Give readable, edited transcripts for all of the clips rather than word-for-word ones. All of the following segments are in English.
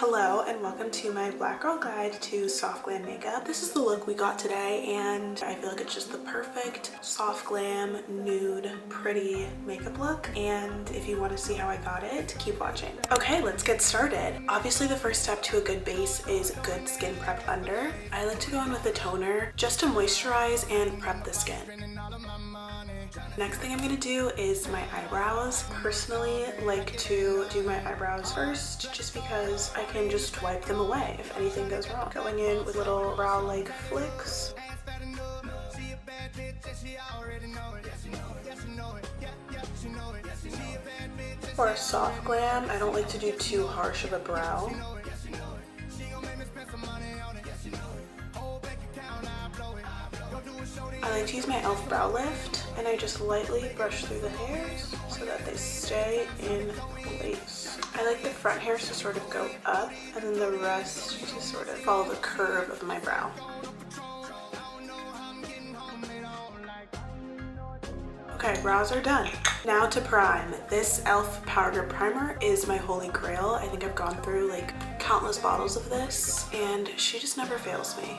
Hello and welcome to my Black Girl Guide to Soft Glam makeup. This is the look we got today and I feel like it's just the perfect soft glam, nude, pretty makeup look. And if you want to see how I got it, keep watching. Okay, let's get started. Obviously the first step to a good base is good skin prep under. I like to go in with a toner just to moisturize and prep the skin. Next thing I'm gonna do is my eyebrows. Personally, like to do my eyebrows first just because I can just wipe them away if anything goes wrong. Going in with little brow-like flicks. For a soft glam, I don't like to do too harsh of a brow. I like to use my e.l.f. brow lift and I just lightly brush through the hairs so that they stay in place. I like the front hairs to sort of go up and then the rest to sort of follow the curve of my brow. Okay, brows are done. Now to prime. This e.l.f. powder primer is my holy grail. I think I've gone through like countless bottles of this and she just never fails me.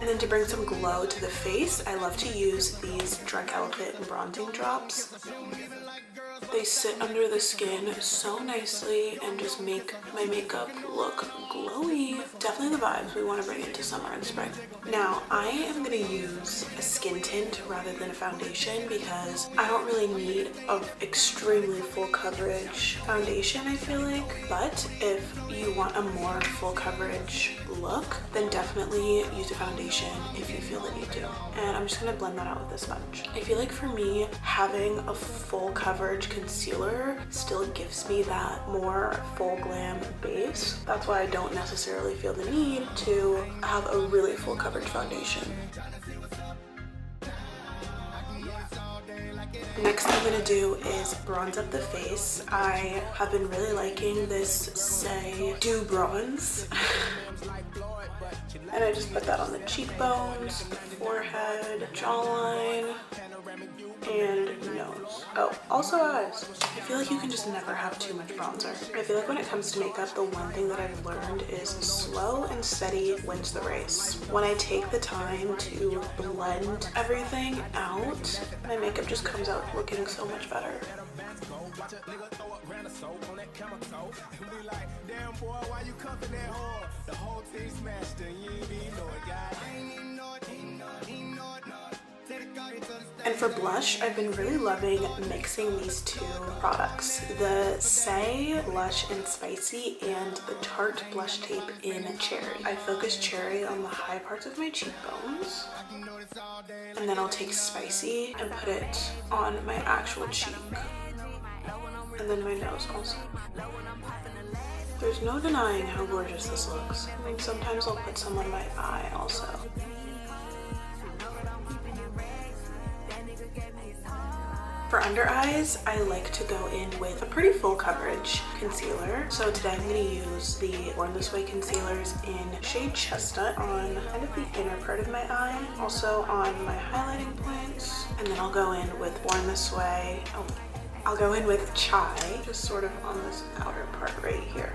And then to bring some glow to the face, I love to use these Drunk Elephant bronzing drops. They sit under the skin so nicely and just make my makeup look glowy. Definitely the vibes we want to bring into summer and spring. Now, I am going to use a skin tint rather than a foundation because I don't really need an extremely full coverage foundation, I feel like. But if you want a more full coverage look, then definitely use a foundation if you feel the need to. And I'm just going to blend that out with a sponge. I feel like for me, having a full coverage concealer still gives me that more full glam base. That's why I don't necessarily feel the need to have a really full coverage foundation. Next thing I'm going to do is bronze up the face. I have been really liking this Say Dew Bronze. And I just put that on the cheekbones, the forehead, jawline, and nose. Oh, also eyes. I feel like you can just never have too much bronzer. I feel like when it comes to makeup, the one thing that I've learned is slow and steady wins the race. When I take the time to blend everything out, my makeup just comes out looking so much better. And for blush, I've been really loving mixing these two products. The Say Blush in Spicy and the Tarte Blush Tape in Cherry. I focus Cherry on the high parts of my cheekbones. And then I'll take Spicy and put it on my actual cheek. And then my nose also. There's no denying how gorgeous this looks. I think sometimes I'll put some on my eye also. For under eyes, I like to go in with a pretty full coverage concealer. So today I'm going to use the Born This Way concealers in shade Chestnut on kind of the inner part of my eye, also on my highlighting points. And then I'll go in with Born This Way. Oh, I'll go in with Chai, just sort of on this outer part right here.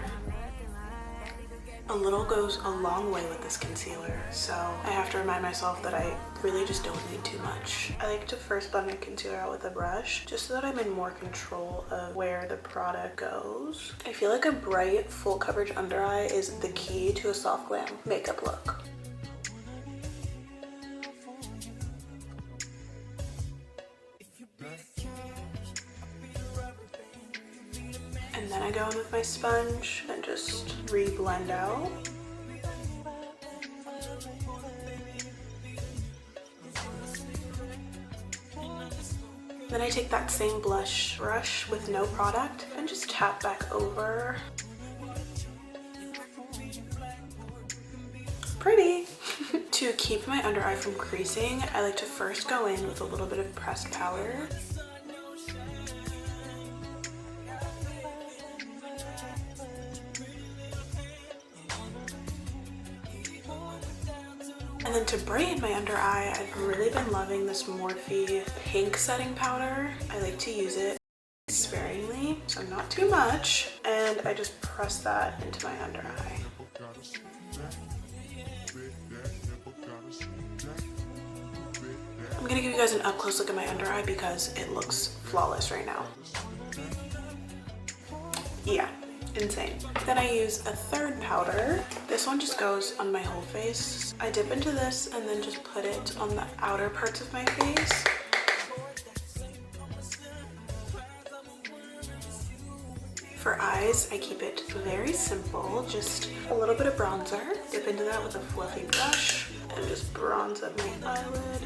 A little goes a long way with this concealer, so I have to remind myself that I really just don't need too much. I like to first blend my concealer out with a brush just so that I'm in more control of where the product goes. I feel like a bright, full coverage under eye is the key to a soft glam makeup look. And then I go in with my sponge and just re-blend out. Then I take that same blush brush with no product and just tap back over. Pretty! To keep my under eye from creasing, I like to first go in with a little bit of pressed powder. And then to brighten my under eye, I've really been loving this Morphe pink setting powder. I like to use it sparingly, so not too much, and I just press that into my under eye. I'm gonna give you guys an up close look at my under eye because it looks flawless right now. Yeah, insane. Then I use a third powder. This one just goes on my whole face. I dip into this and then just put it on the outer parts of my face. For eyes, I keep it very simple, just a little bit of bronzer. Dip into that with a fluffy brush and just bronze up my eyelid.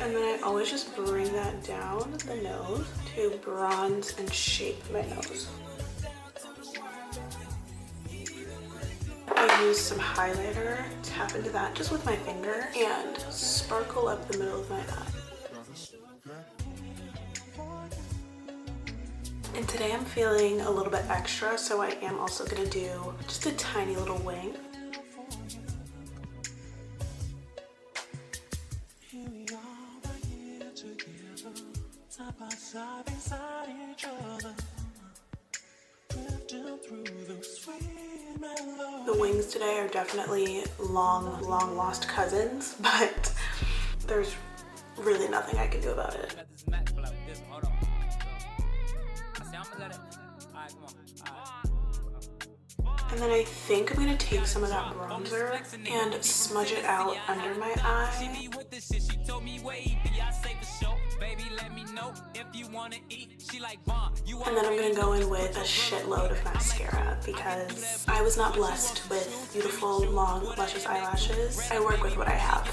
And then I always just bring that down the nose to bronze and shape my nose. I use some highlighter, tap into that just with my finger, and sparkle up the middle of my eye. And today I'm feeling a little bit extra, so I am also gonna do just a tiny little wing. The wings today are definitely long lost cousins, but there's really nothing I can do about it. And then I think I'm gonna take some of that bronzer and smudge it out under my eye. And then I'm gonna go in with a shitload of mascara because I was not blessed with beautiful, long, luscious eyelashes. I work with what I have.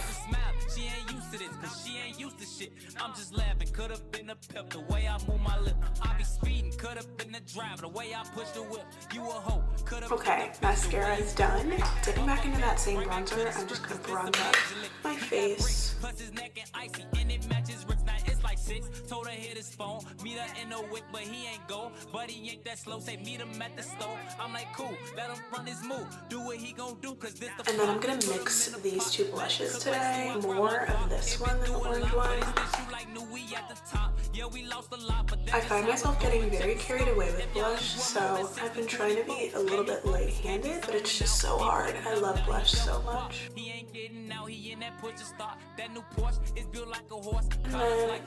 I'm just laughing, could have been a pep the way I move my lip. I be speeding, could have been the driver the way I push the whip. You a hoe. Okay, mascara is done. Dipping back into that same bronzer, I'm just gonna bronze up my face. Told her hit his phone, meet her in the whip, but he ain't go. But he ain't that slow, say meet him at the store. I'm like, cool, let him run his move, do what he gon' do, cause this the. And then I'm gonna mix these two blushes today. More of this one than the orange one. I find myself getting very carried away with blush, so I've been trying to be a little bit light-handed, but it's just so hard. I love blush so much. And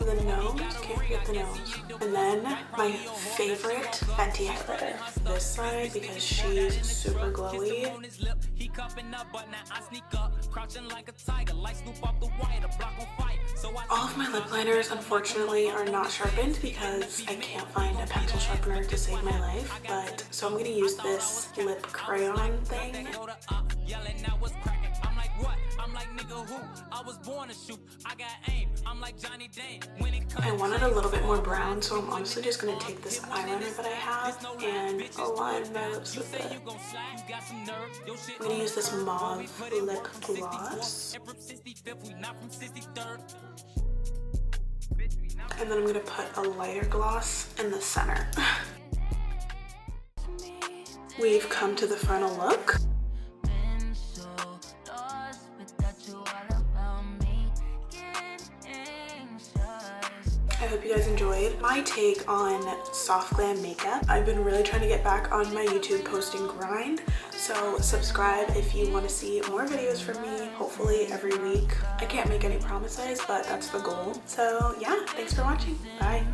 then the nose, can't forget the nose. And then my favorite Fenty highlighter. This side because she's super glowy. All of my lip liners unfortunately are not sharpened because I can't find a pencil sharpener to save my life, but so I'm gonna use this lip crayon thing. I wanted a little bit more brown, so I'm honestly just gonna take this eyeliner that I have and align my lips with it. I'm gonna use this mauve lip gloss. And then I'm gonna put a lighter gloss in the center. We've come to the frontal look. I hope you guys enjoyed my take on Soft-Glam makeup. I've been really trying to get back on my YouTube posting grind, so subscribe if you want to see more videos from me, hopefully every week. I can't make any promises, but that's the goal. So yeah, thanks for watching. Bye.